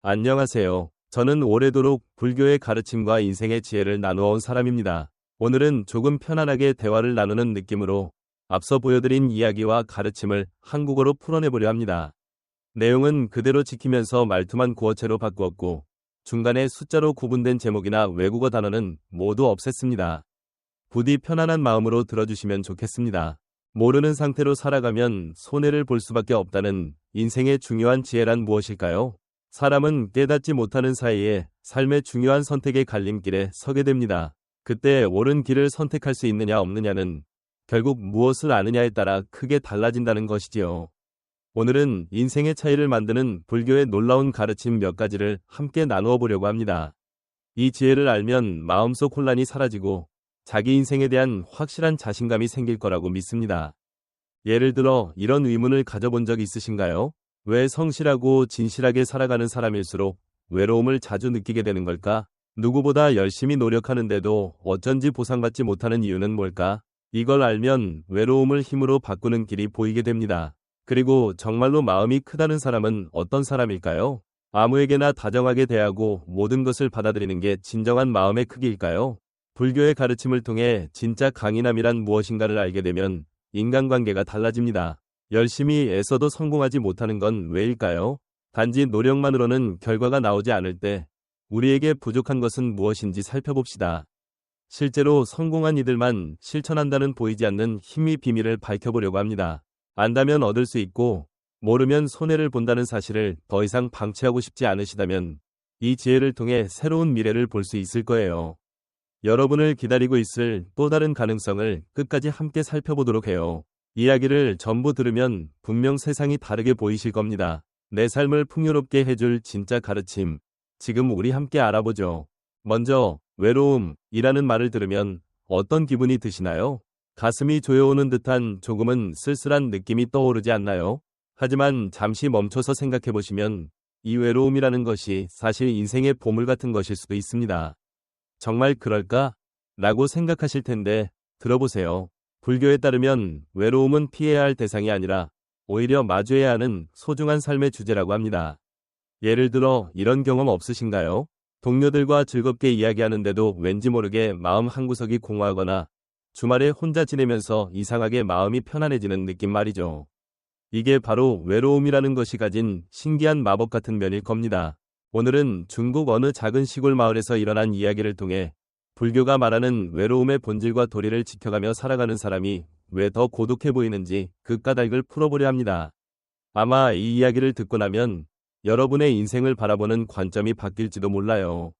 안녕하세요. 저는 오래도록 불교의 가르침과 인생의 지혜를 나누어 온 사람입니다. 오늘은 조금 편안하게 대화를 나누는 느낌으로 앞서 보여드린 이야기와 가르침을 한국어로 풀어내보려 합니다. 내용은 그대로 지키면서 말투만 구어체로 바꾸었고 중간에 숫자로 구분된 제목이나 외국어 단어는 모두 없앴습니다. 부디 편안한 마음으로 들어주시면 좋겠습니다. 모르는 상태로 살아가면 손해를 볼 수밖에 없다는 인생의 중요한 지혜란 무엇일까요? 사람은 깨닫지 못하는 사이에 삶의 중요한 선택의 갈림길에 서게 됩니다. 그때 옳은 길을 선택할 수 있느냐 없느냐는 결국 무엇을 아느냐에 따라 크게 달라진다는 것이지요. 오늘은 인생의 차이를 만드는 불교의 놀라운 가르침 몇 가지를 함께 나누어 보려고 합니다. 이 지혜를 알면 마음속 혼란이 사라지고 자기 인생에 대한 확실한 자신감이 생길 거라고 믿습니다. 예를 들어 이런 의문을 가져본 적 있으신가요? 왜 성실하고 진실하게 살아가는 사람일수록 외로움을 자주 느끼게 되는 걸까? 누구보다 열심히 노력하는데도 어쩐지 보상받지 못하는 이유는 뭘까? 이걸 알면 외로움을 힘으로 바꾸는 길이 보이게 됩니다. 그리고 정말로 마음이 크다는 사람은 어떤 사람일까요? 아무에게나 다정하게 대하고 모든 것을 받아들이는 게 진정한 마음의 크기일까요? 불교의 가르침을 통해 진짜 강인함이란 무엇인가를 알게 되면 인간관계가 달라집니다. 열심히 애써도 성공하지 못하는 건 왜일까요? 단지 노력만으로는 결과가 나오지 않을 때 우리에게 부족한 것은 무엇인지 살펴봅시다. 실제로 성공한 이들만 실천한다는 보이지 않는 힘의 비밀을 밝혀보려고 합니다. 안다면 얻을 수 있고 모르면 손해를 본다는 사실을 더 이상 방치하고 싶지 않으시다면 이 지혜를 통해 새로운 미래를 볼 수 있을 거예요. 여러분을 기다리고 있을 또 다른 가능성을 끝까지 함께 살펴보도록 해요. 이야기를 전부 들으면 분명 세상이 다르게 보이실 겁니다. 내 삶을 풍요롭게 해줄 진짜 가르침. 지금 우리 함께 알아보죠. 먼저 외로움이라는 말을 들으면 어떤 기분이 드시나요? 가슴이 조여오는 듯한 조금은 쓸쓸한 느낌이 떠오르지 않나요? 하지만 잠시 멈춰서 생각해보시면 이 외로움이라는 것이 사실 인생의 보물 같은 것일 수도 있습니다. 정말 그럴까? 라고 생각하실 텐데 들어보세요. 불교에 따르면 외로움은 피해야 할 대상이 아니라 오히려 마주해야 하는 소중한 삶의 주제라고 합니다. 예를 들어 이런 경험 없으신가요? 동료들과 즐겁게 이야기하는데도 왠지 모르게 마음 한구석이 공허하거나 주말에 혼자 지내면서 이상하게 마음이 편안해지는 느낌 말이죠. 이게 바로 외로움이라는 것이 가진 신기한 마법 같은 면일 겁니다. 오늘은 중국 어느 작은 시골 마을에서 일어난 이야기를 통해 불교가 말하는 외로움의 본질과 도리를 지켜가며 살아가는 사람이 왜 더 고독해 보이는지 그 까닭을 풀어보려 합니다. 아마 이 이야기를 듣고 나면 여러분의 인생을 바라보는 관점이 바뀔지도 몰라요.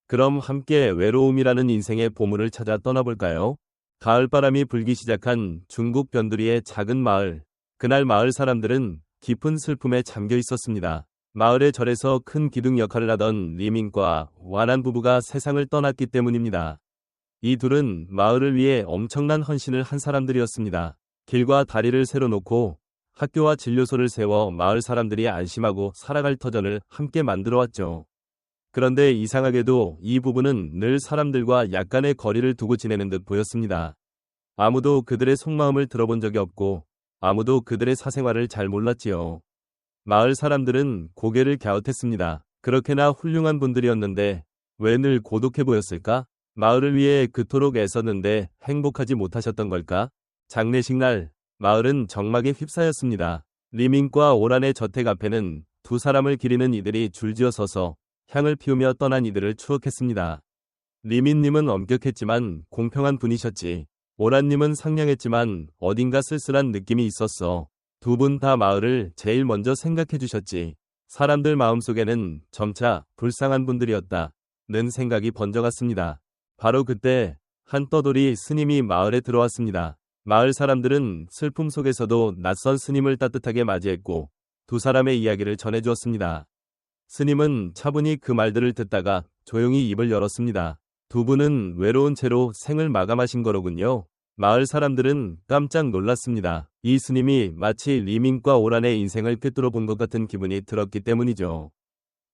그럼 함께 외로움이라는 인생의 보물을 찾아 떠나볼까요? 가을바람이 불기 시작한 중국 변두리의 작은 마을. 그날 마을 사람들은 깊은 슬픔에 잠겨 있었습니다. 마을의 절에서 큰 기둥 역할을 하던 리민과 완한 부부가 세상을 떠났기 때문입니다. 이 둘은 마을을 위해 엄청난 헌신을 한 사람들이었습니다. 길과 다리를 새로 놓고 학교와 진료소를 세워 마을 사람들이 안심하고 살아갈 터전을 함께 만들어 왔죠. 그런데 이상하게도 이 부부는 늘 사람들과 약간의 거리를 두고 지내는 듯 보였습니다. 아무도 그들의 속마음을 들어본 적이 없고 아무도 그들의 사생활을 잘 몰랐지요. 마을 사람들은 고개를 갸웃했습니다. 그렇게나 훌륭한 분들이었는데 왜 늘 고독해 보였을까? 마을을 위해 그토록 애썼는데 행복하지 못하셨던 걸까? 장례식 날 마을은 정막에 휩싸였습니다. 리민과 오란의 저택 앞에는 두 사람을 기리는 이들이 줄지어 서서 향을 피우며 떠난 이들을 추억했습니다. 리민님은 엄격했지만 공평한 분이셨지. 오란님은 상냥했지만 어딘가 쓸쓸한 느낌이 있었어. 두 분 다 마을을 제일 먼저 생각해 주셨지. 사람들 마음속에는 점차 불쌍한 분들이었다 는 생각이 번져갔습니다. 바로 그때 한 떠돌이 스님이 마을에 들어왔습니다. 마을 사람들은 슬픔 속에서도 낯선 스님을 따뜻하게 맞이했고 두 사람의 이야기를 전해주었습니다. 스님은 차분히 그 말들을 듣다가 조용히 입을 열었습니다. 두 분은 외로운 채로 생을 마감하신 거로군요. 마을 사람들은 깜짝 놀랐습니다. 이 스님이 마치 리민과 오란의 인생을 꿰뚫어 본 것 같은 기분이 들었기 때문이죠.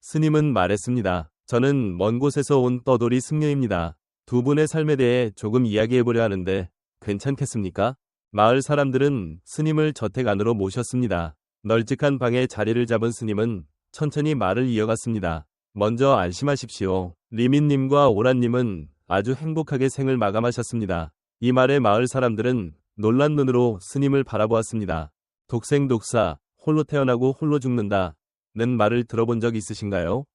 스님은 말했습니다. 저는 먼 곳에서 온 떠돌이 승려입니다. 두 분의 삶에 대해 조금 이야기해보려 하는데 괜찮겠습니까? 마을 사람들은 스님을 저택 안으로 모셨습니다. 널찍한 방에 자리를 잡은 스님은 천천히 말을 이어갔습니다. 먼저 안심하십시오. 리민님과 오란님은 아주 행복하게 생을 마감하셨습니다. 이 말에 마을 사람들은 놀란 눈으로 스님을 바라보았습니다. 독생독사, 홀로 태어나고 홀로 죽는다. 는 말을 들어본 적 있으신가요?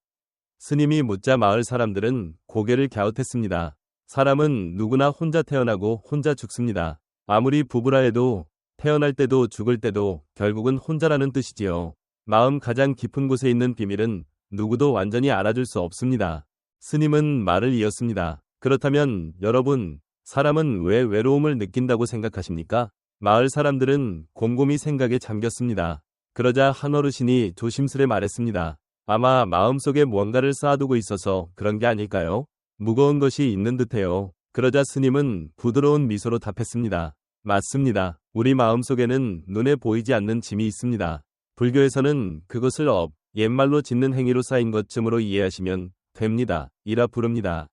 스님이 묻자 마을 사람들은 고개를 갸웃했습니다. 사람은 누구나 혼자 태어나고 혼자 죽습니다. 아무리 부부라 해도 태어날 때도 죽을 때도 결국은 혼자라는 뜻이지요. 마음 가장 깊은 곳에 있는 비밀은 누구도 완전히 알아줄 수 없습니다. 스님은 말을 이었습니다. 그렇다면 여러분, 사람은 왜 외로움을 느낀다고 생각하십니까? 마을 사람들은 곰곰이 생각에 잠겼습니다. 그러자 한 어르신이 조심스레 말했습니다. 아마 마음속에 무언가를 쌓아두고 있어서 그런 게 아닐까요? 무거운 것이 있는 듯해요. 그러자 스님은 부드러운 미소로 답했습니다. 맞습니다. 우리 마음속에는 눈에 보이지 않는 짐이 있습니다. 불교에서는 그것을 옛말로 짓는 행위로 쌓인 것쯤으로 이해하시면 됩니다. 이라 부릅니다.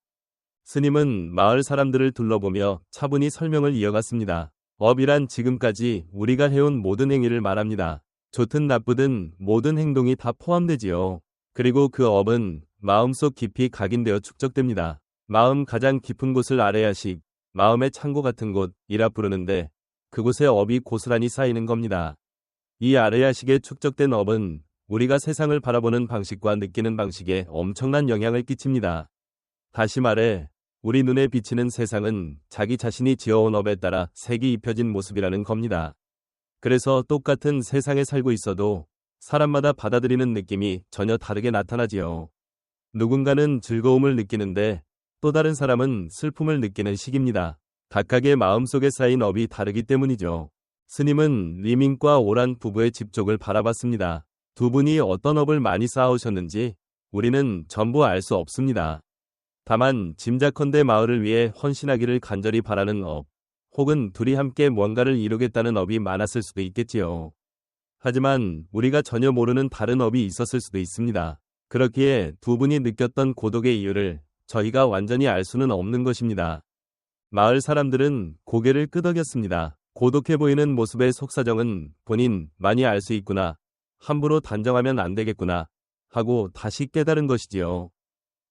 스님은 마을 사람들을 둘러보며 차분히 설명을 이어갔습니다. 업이란 지금까지 우리가 해온 모든 행위를 말합니다. 좋든 나쁘든 모든 행동이 다 포함되지요. 그리고 그 업은 마음속 깊이 각인되어 축적됩니다. 마음 가장 깊은 곳을 아래야식, 마음의 창고 같은 곳이라 부르는데 그곳에 업이 고스란히 쌓이는 겁니다. 이 아래야식에 축적된 업은 우리가 세상을 바라보는 방식과 느끼는 방식에 엄청난 영향을 끼칩니다. 다시 말해 우리 눈에 비치는 세상은 자기 자신이 지어온 업에 따라 색이 입혀진 모습이라는 겁니다. 그래서 똑같은 세상에 살고 있어도 사람마다 받아들이는 느낌이 전혀 다르게 나타나지요. 누군가는 즐거움을 느끼는데 또 다른 사람은 슬픔을 느끼는 시기입니다. 각각의 마음속에 쌓인 업이 다르기 때문이죠. 스님은 리민과 오란 부부의 집족을 바라봤습니다. 두 분이 어떤 업을 많이 쌓아오셨는지 우리는 전부 알 수 없습니다. 다만 짐작컨대 마을을 위해 헌신하기를 간절히 바라는 업, 혹은 둘이 함께 무언가를 이루겠다는 업이 많았을 수도 있겠지요. 하지만 우리가 전혀 모르는 다른 업이 있었을 수도 있습니다. 그렇기에 두 분이 느꼈던 고독의 이유를 저희가 완전히 알 수는 없는 것입니다. 마을 사람들은 고개를 끄덕였습니다. 고독해 보이는 모습의 속사정은 본인만이 알 수 있구나. 함부로 단정하면 안 되겠구나. 하고 다시 깨달은 것이지요.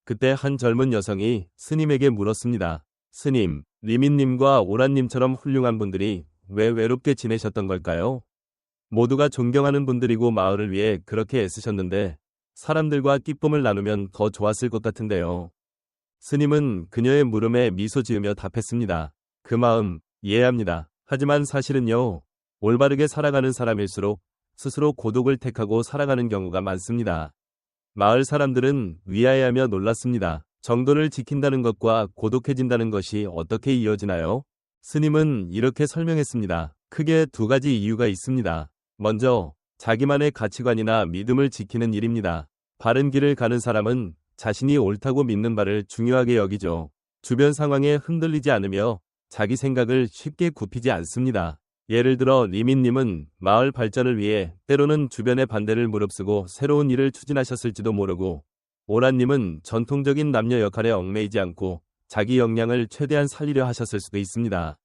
그때 한 젊은 여성이 스님에게 물었습니다. 스님, 리민님과 오란님처럼 훌륭한 분들이 왜 외롭게 지내셨던 걸까요? 모두가 존경하는 분들이고 마을을 위해 그렇게 애쓰셨는데 사람들과 기쁨을 나누면 더 좋았을 것 같은데요. 스님은 그녀의 물음에 미소 지으며 답했습니다. 그 마음 이해합니다. 하지만 사실은요, 올바르게 살아가는 사람일수록 스스로 고독을 택하고 살아가는 경우가 많습니다. 마을 사람들은 위아해하며 놀랐습니다. 정도를 지킨다는 것과 고독해진다는 것이 어떻게 이어지나요? 스님은 이렇게 설명했습니다. 크게 두 가지 이유가 있습니다. 먼저, 자기만의 가치관이나 믿음을 지키는 일입니다. 바른 길을 가는 사람은 자신이 옳다고 믿는 바를 중요하게 여기죠. 주변 상황에 흔들리지 않으며 자기 생각을 쉽게 굽히지 않습니다. 예를 들어 리민님은 마을 발전을 위해 때로는 주변의 반대를 무릅쓰고 새로운 일을 추진하셨을지도 모르고 오란님은 전통적인 남녀 역할에 얽매이지 않고 자기 역량을 최대한 살리려 하셨을 수도 있습니다.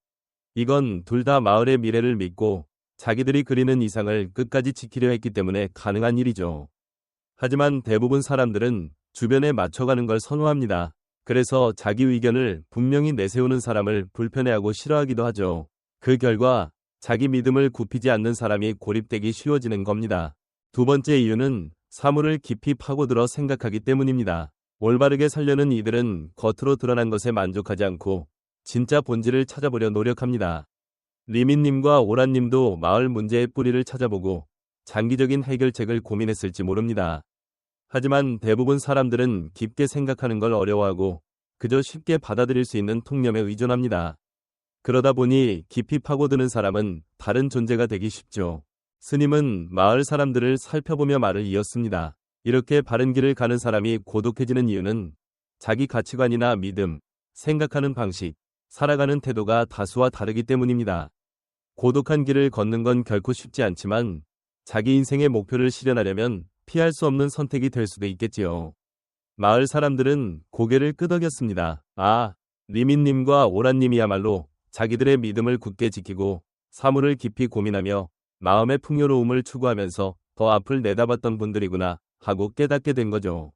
이건 둘 다 마을의 미래를 믿고 자기들이 그리는 이상을 끝까지 지키려 했기 때문에 가능한 일이죠. 하지만 대부분 사람들은 주변에 맞춰가는 걸 선호합니다. 그래서 자기 의견을 분명히 내세우는 사람을 불편해하고 싫어하기도 하죠. 그 결과 자기 믿음을 굽히지 않는 사람이 고립되기 쉬워지는 겁니다. 두 번째 이유는 사물을 깊이 파고들어 생각하기 때문입니다. 올바르게 살려는 이들은 겉으로 드러난 것에 만족하지 않고 진짜 본질을 찾아보려 노력합니다. 리민님과 오란님도 마을 문제의 뿌리를 찾아보고 장기적인 해결책을 고민했을지 모릅니다. 하지만 대부분 사람들은 깊게 생각하는 걸 어려워하고 그저 쉽게 받아들일 수 있는 통념에 의존합니다. 그러다 보니 깊이 파고드는 사람은 다른 존재가 되기 쉽죠. 스님은 마을 사람들을 살펴보며 말을 이었습니다. 이렇게 바른 길을 가는 사람이 고독해지는 이유는 자기 가치관이나 믿음, 생각하는 방식, 살아가는 태도가 다수와 다르기 때문입니다. 고독한 길을 걷는 건 결코 쉽지 않지만 자기 인생의 목표를 실현하려면 피할 수 없는 선택이 될 수도 있겠지요. 마을 사람들은 고개를 끄덕였습니다. 아, 리민님과 오란님이야말로 자기들의 믿음을 굳게 지키고 사물을 깊이 고민하며 마음의 풍요로움을 추구하면서 더 앞을 내다봤던 분들이구나 하고 깨닫게 된 거죠.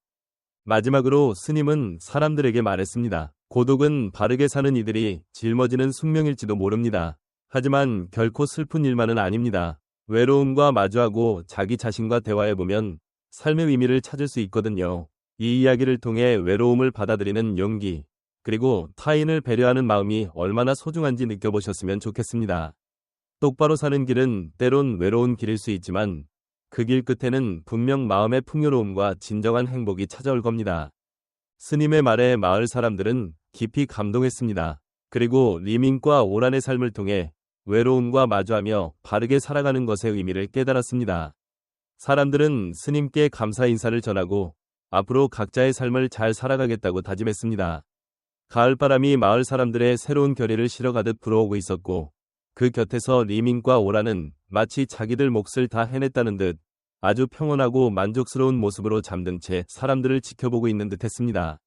마지막으로 스님은 사람들에게 말했습니다. 고독은 바르게 사는 이들이 짊어지는 숙명일지도 모릅니다. 하지만 결코 슬픈 일만은 아닙니다. 외로움과 마주하고 자기 자신과 대화해보면 삶의 의미를 찾을 수 있거든요. 이 이야기를 통해 외로움을 받아들이는 용기, 그리고 타인을 배려하는 마음이 얼마나 소중한지 느껴보셨으면 좋겠습니다. 똑바로 사는 길은 때론 외로운 길일 수 있지만 그 길 끝에는 분명 마음의 풍요로움과 진정한 행복이 찾아올 겁니다. 스님의 말에 마을 사람들은 깊이 감동했습니다. 그리고 리민과 오란의 삶을 통해 외로움과 마주하며 바르게 살아가는 것의 의미를 깨달았습니다. 사람들은 스님께 감사 인사를 전하고 앞으로 각자의 삶을 잘 살아가겠다고 다짐했습니다. 가을바람이 마을 사람들의 새로운 결의를 실어가듯 불어오고 있었고 그 곁에서 리민과 오란은 마치 자기들 몫을 다 해냈다는 듯 아주 평온하고 만족스러운 모습으로 잠든 채 사람들을 지켜보고 있는 듯 했습니다.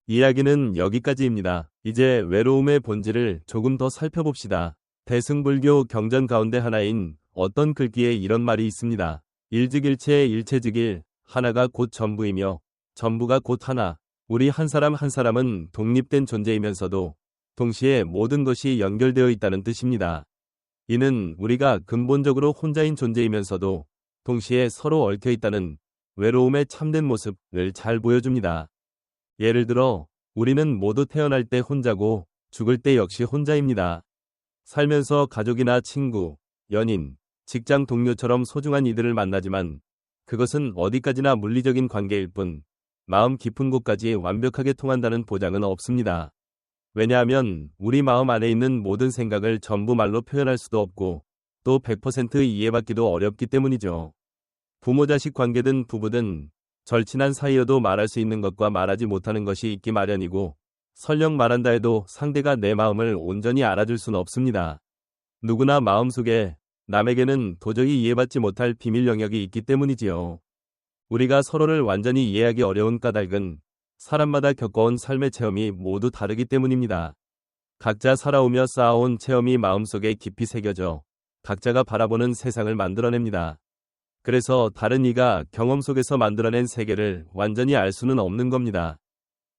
이야기는 여기까지입니다. 이제 외로움의 본질을 조금 더 살펴봅시다. 대승불교 경전 가운데 하나인 어떤 글귀에 이런 말이 있습니다. 일즉일체 일체즉일, 하나가 곧 전부이며 전부가 곧 하나. 우리 한 사람 한 사람은 독립된 존재이면서도 동시에 모든 것이 연결되어 있다는 뜻입니다. 이는 우리가 근본적으로 혼자인 존재이면서도 동시에 서로 얽혀 있다는 외로움의 참된 모습을 잘 보여줍니다. 예를 들어 우리는 모두 태어날 때 혼자고 죽을 때 역시 혼자입니다. 살면서 가족이나 친구, 연인, 직장 동료처럼 소중한 이들을 만나지만 그것은 어디까지나 물리적인 관계일 뿐 마음 깊은 곳까지 완벽하게 통한다는 보장은 없습니다. 왜냐하면 우리 마음 안에 있는 모든 생각을 전부 말로 표현할 수도 없고 또 100% 이해받기도 어렵기 때문이죠. 부모-자식 관계든 부부든 절친한 사이여도 말할 수 있는 것과 말하지 못하는 것이 있기 마련이고 설령 말한다 해도 상대가 내 마음을 온전히 알아줄 수는 없습니다. 누구나 마음속에 남에게는 도저히 이해받지 못할 비밀 영역이 있기 때문이지요. 우리가 서로를 완전히 이해하기 어려운 까닭은 사람마다 겪어온 삶의 체험이 모두 다르기 때문입니다. 각자 살아오며 쌓아온 체험이 마음속에 깊이 새겨져 각자가 바라보는 세상을 만들어냅니다. 그래서 다른 이가 경험 속에서 만들어낸 세계를 완전히 알 수는 없는 겁니다.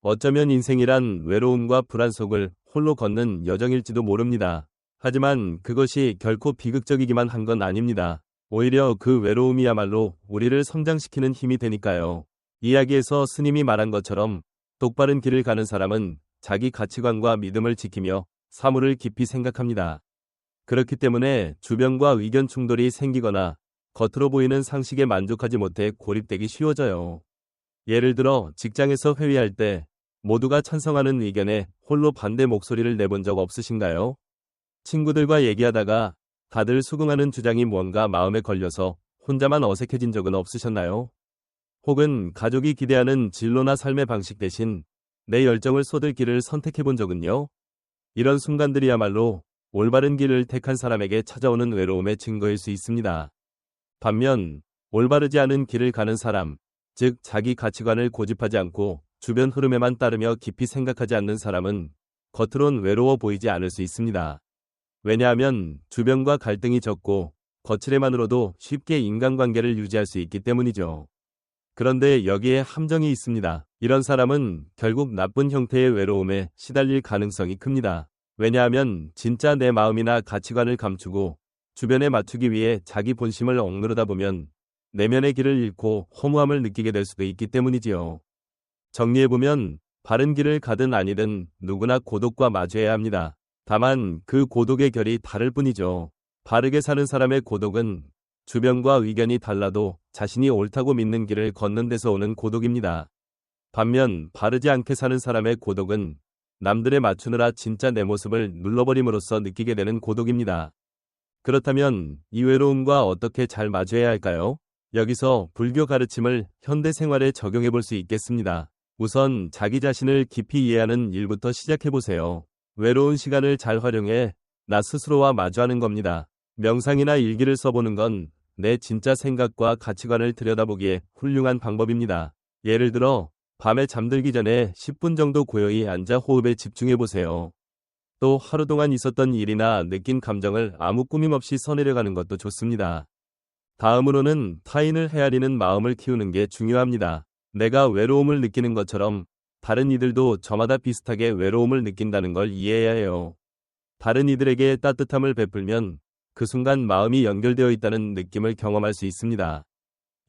어쩌면 인생이란 외로움과 불안 속을 홀로 걷는 여정일지도 모릅니다. 하지만 그것이 결코 비극적이기만 한 건 아닙니다. 오히려 그 외로움이야말로 우리를 성장시키는 힘이 되니까요. 이야기에서 스님이 말한 것처럼 똑바른 길을 가는 사람은 자기 가치관과 믿음을 지키며 사물을 깊이 생각합니다. 그렇기 때문에 주변과 의견 충돌이 생기거나 겉으로 보이는 상식에 만족하지 못해 고립되기 쉬워져요. 예를 들어 직장에서 회의할 때 모두가 찬성하는 의견에 홀로 반대 목소리를 내본 적 없으신가요? 친구들과 얘기하다가 다들 수긍하는 주장이 뭔가 마음에 걸려서 혼자만 어색해진 적은 없으셨나요? 혹은 가족이 기대하는 진로나 삶의 방식 대신 내 열정을 쏟을 길을 선택해 본 적은요? 이런 순간들이야말로 올바른 길을 택한 사람에게 찾아오는 외로움의 증거일 수 있습니다. 반면 올바르지 않은 길을 가는 사람, 즉 자기 가치관을 고집하지 않고 주변 흐름에만 따르며 깊이 생각하지 않는 사람은 겉으론 외로워 보이지 않을 수 있습니다. 왜냐하면 주변과 갈등이 적고 거칠애만으로도 쉽게 인간관계를 유지할 수 있기 때문이죠. 그런데 여기에 함정이 있습니다. 이런 사람은 결국 나쁜 형태의 외로움에 시달릴 가능성이 큽니다. 왜냐하면 진짜 내 마음이나 가치관을 감추고 주변에 맞추기 위해 자기 본심을 억누르다 보면 내면의 길을 잃고 허무함을 느끼게 될 수도 있기 때문이지요. 정리해보면 바른 길을 가든 아니든 누구나 고독과 마주해야 합니다. 다만 그 고독의 결이 다를 뿐이죠. 바르게 사는 사람의 고독은 주변과 의견이 달라도 자신이 옳다고 믿는 길을 걷는 데서 오는 고독입니다. 반면 바르지 않게 사는 사람의 고독은 남들에 맞추느라 진짜 내 모습을 눌러버림으로써 느끼게 되는 고독입니다. 그렇다면 이 외로움과 어떻게 잘 마주해야 할까요? 여기서 불교 가르침을 현대 생활에 적용해 볼 수 있겠습니다. 우선 자기 자신을 깊이 이해하는 일부터 시작해보세요. 외로운 시간을 잘 활용해 나 스스로와 마주하는 겁니다. 명상이나 일기를 써보는 건 내 진짜 생각과 가치관을 들여다보기에 훌륭한 방법입니다. 예를 들어 밤에 잠들기 전에 10분 정도 고요히 앉아 호흡에 집중해보세요. 또 하루 동안 있었던 일이나 느낀 감정을 아무 꾸밈 없이 써내려가는 것도 좋습니다. 다음으로는 타인을 헤아리는 마음을 키우는 게 중요합니다. 내가 외로움을 느끼는 것처럼 다른 이들도 저마다 비슷하게 외로움을 느낀다는 걸 이해해야 해요. 다른 이들에게 따뜻함을 베풀면 그 순간 마음이 연결되어 있다는 느낌을 경험할 수 있습니다.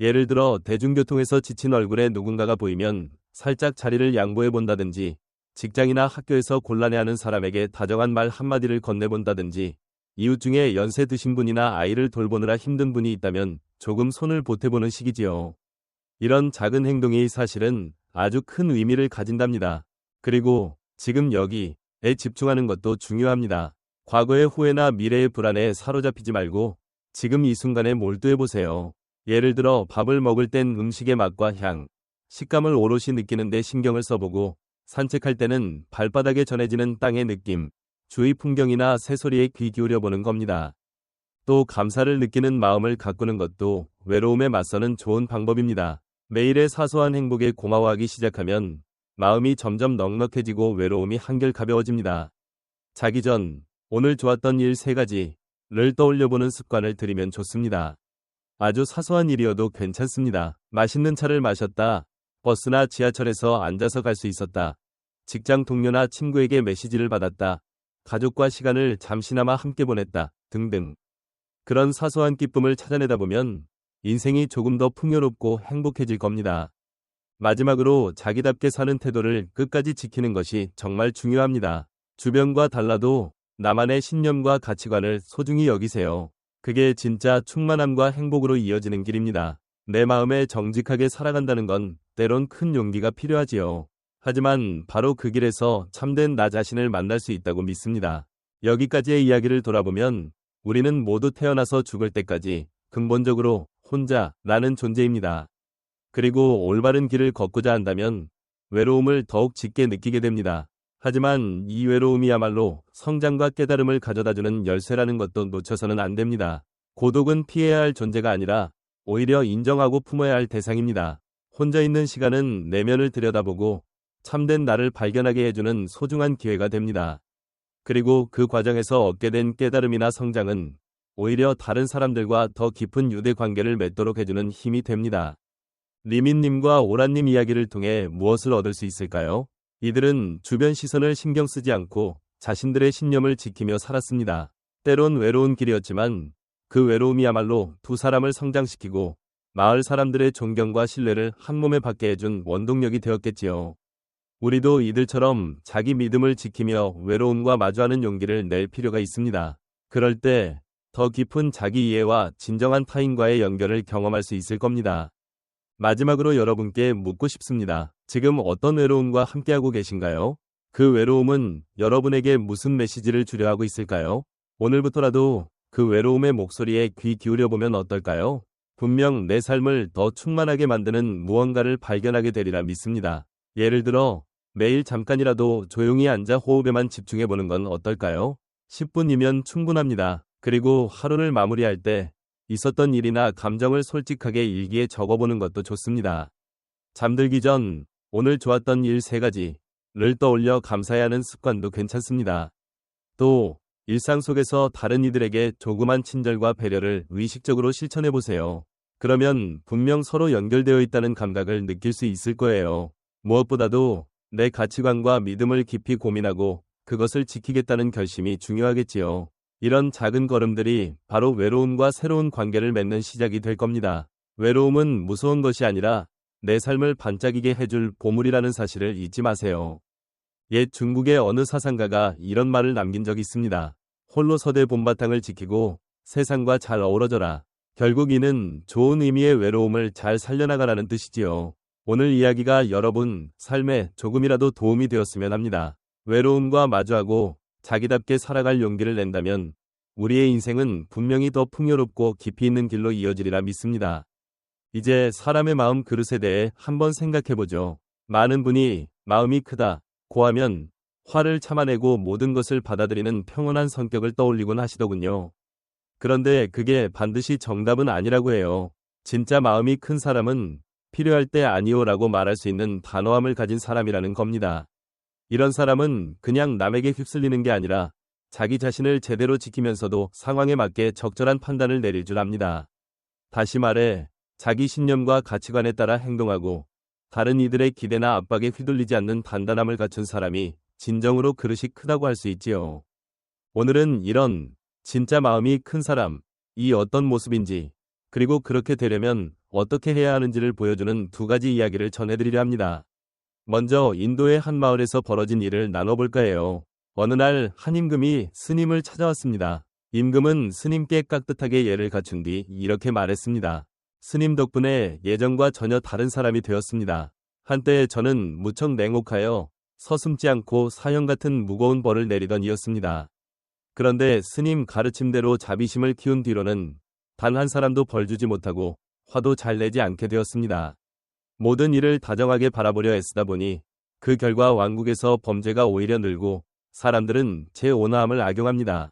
예를 들어 대중교통에서 지친 얼굴에 누군가가 보이면 살짝 자리를 양보해 본다든지, 직장이나 학교에서 곤란해하는 사람에게 다정한 말 한마디를 건네본다든지, 이웃 중에 연세 드신 분이나 아이를 돌보느라 힘든 분이 있다면 조금 손을 보태보는 식이지요. 이런 작은 행동이 사실은 아주 큰 의미를 가진답니다. 그리고 지금 여기에 집중하는 것도 중요합니다. 과거의 후회나 미래의 불안에 사로잡히지 말고 지금 이 순간에 몰두해보세요. 예를 들어 밥을 먹을 땐 음식의 맛과 향, 식감을 오롯이 느끼는데 신경을 써보고, 산책할 때는 발바닥에 전해지는 땅의 느낌, 주위 풍경이나 새소리에 귀 기울여보는 겁니다. 또 감사를 느끼는 마음을 가꾸는 것도 외로움에 맞서는 좋은 방법입니다. 매일의 사소한 행복에 고마워하기 시작하면 마음이 점점 넉넉해지고 외로움이 한결 가벼워집니다. 자기 전 오늘 좋았던 일 3가지를 떠올려보는 습관을 들이면 좋습니다. 아주 사소한 일이어도 괜찮습니다. 맛있는 차를 마셨다. 버스나 지하철에서 앉아서 갈 수 있었다. 직장 동료나 친구에게 메시지를 받았다. 가족과 시간을 잠시나마 함께 보냈다. 등등. 그런 사소한 기쁨을 찾아내다 보면 인생이 조금 더 풍요롭고 행복해질 겁니다. 마지막으로 자기답게 사는 태도를 끝까지 지키는 것이 정말 중요합니다. 주변과 달라도 나만의 신념과 가치관을 소중히 여기세요. 그게 진짜 충만함과 행복으로 이어지는 길입니다. 내 마음에 정직하게 살아간다는 건 때론 큰 용기가 필요하지요. 하지만 바로 그 길에서 참된 나 자신을 만날 수 있다고 믿습니다. 여기까지의 이야기를 돌아보면 우리는 모두 태어나서 죽을 때까지 근본적으로 혼자 나는 존재입니다. 그리고 올바른 길을 걷고자 한다면 외로움을 더욱 짙게 느끼게 됩니다. 하지만 이 외로움이야말로 성장과 깨달음을 가져다주는 열쇠라는 것도 놓쳐서는 안 됩니다. 고독은 피해야 할 존재가 아니라 오히려 인정하고 품어야 할 대상입니다. 혼자 있는 시간은 내면을 들여다보고 참된 나를 발견하게 해주는 소중한 기회가 됩니다. 그리고 그 과정에서 얻게 된 깨달음이나 성장은 오히려 다른 사람들과 더 깊은 유대 관계를 맺도록 해주는 힘이 됩니다. 리민님과 오라님 이야기를 통해 무엇을 얻을 수 있을까요? 이들은 주변 시선을 신경 쓰지 않고 자신들의 신념을 지키며 살았습니다. 때론 외로운 길이었지만 그 외로움이야말로 두 사람을 성장시키고 마을 사람들의 존경과 신뢰를 한몸에 받게 해준 원동력이 되었겠지요. 우리도 이들처럼 자기 믿음을 지키며 외로움과 마주하는 용기를 낼 필요가 있습니다. 그럴 때 더 깊은 자기 이해와 진정한 타인과의 연결을 경험할 수 있을 겁니다. 마지막으로 여러분께 묻고 싶습니다. 지금 어떤 외로움과 함께하고 계신가요? 그 외로움은 여러분에게 무슨 메시지를 주려 하고 있을까요? 오늘부터라도 그 외로움의 목소리에 귀 기울여보면 어떨까요? 분명 내 삶을 더 충만하게 만드는 무언가를 발견하게 되리라 믿습니다. 예를 들어 매일 잠깐이라도 조용히 앉아 호흡에만 집중해보는 건 어떨까요? 10분이면 충분합니다. 그리고 하루를 마무리할 때 있었던 일이나 감정을 솔직하게 일기에 적어보는 것도 좋습니다. 잠들기 전 오늘 좋았던 일 3가지를 떠올려 감사해야 하는 습관도 괜찮습니다. 또 일상 속에서 다른 이들에게 조그만 친절과 배려를 의식적으로 실천해보세요. 그러면 분명 서로 연결되어 있다는 감각을 느낄 수 있을 거예요. 무엇보다도 내 가치관과 믿음을 깊이 고민하고 그것을 지키겠다는 결심이 중요하겠지요. 이런 작은 걸음들이 바로 외로움과 새로운 관계를 맺는 시작이 될 겁니다. 외로움은 무서운 것이 아니라 내 삶을 반짝이게 해줄 보물이라는 사실을 잊지 마세요. 옛 중국의 어느 사상가가 이런 말을 남긴 적이 있습니다. 홀로 서대 봄바탕을 지키고 세상과 잘 어우러져라. 결국 이는 좋은 의미의 외로움을 잘 살려나가라는 뜻이지요. 오늘 이야기가 여러분 삶에 조금이라도 도움이 되었으면 합니다. 외로움과 마주하고 자기답게 살아갈 용기를 낸다면 우리의 인생은 분명히 더 풍요롭고 깊이 있는 길로 이어지리라 믿습니다. 이제 사람의 마음 그릇에 대해 한번 생각해보죠. 많은 분이 마음이 크다고 하면 화를 참아내고 모든 것을 받아들이는 평온한 성격을 떠올리곤 하시더군요. 그런데 그게 반드시 정답은 아니라고 해요. 진짜 마음이 큰 사람은 필요할 때 아니오라고 말할 수 있는 단호함을 가진 사람이라는 겁니다. 이런 사람은 그냥 남에게 휩쓸리는 게 아니라 자기 자신을 제대로 지키면서도 상황에 맞게 적절한 판단을 내릴 줄 압니다. 다시 말해, 자기 신념과 가치관에 따라 행동하고 다른 이들의 기대나 압박에 휘둘리지 않는 단단함을 갖춘 사람이 진정으로 그릇이 크다고 할 수 있지요. 오늘은 이런 진짜 마음이 큰 사람이 어떤 모습인지, 그리고 그렇게 되려면 어떻게 해야 하는지를 보여주는 두 가지 이야기를 전해드리려 합니다. 먼저 인도의 한 마을에서 벌어진 일을 나눠볼까 해요. 어느 날 한 임금이 스님을 찾아왔습니다. 임금은 스님께 깍듯하게 예를 갖춘 뒤 이렇게 말했습니다. 스님 덕분에 예전과 전혀 다른 사람이 되었습니다. 한때 저는 무척 냉혹하여 서슴지 않고 사형 같은 무거운 벌을 내리던 이였습니다. 그런데 스님 가르침대로 자비심을 키운 뒤로는 단 한 사람도 벌 주지 못하고 화도 잘 내지 않게 되었습니다. 모든 일을 다정하게 바라보려 애쓰다 보니 그 결과 왕국에서 범죄가 오히려 늘고 사람들은 제 온화함을 악용합니다.